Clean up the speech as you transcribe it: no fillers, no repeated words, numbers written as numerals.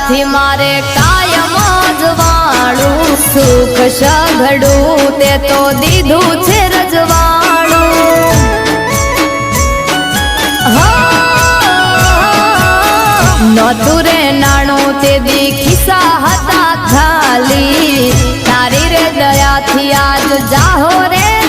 દયાથી મારે કાયમ જવાળું સુખ સઘડું તે તો દીધું છે રજવાળું નતું રે નાણું તે દી ખિસ્સા હતા ખાલી તારી રે દયાથી આજ જાહો રે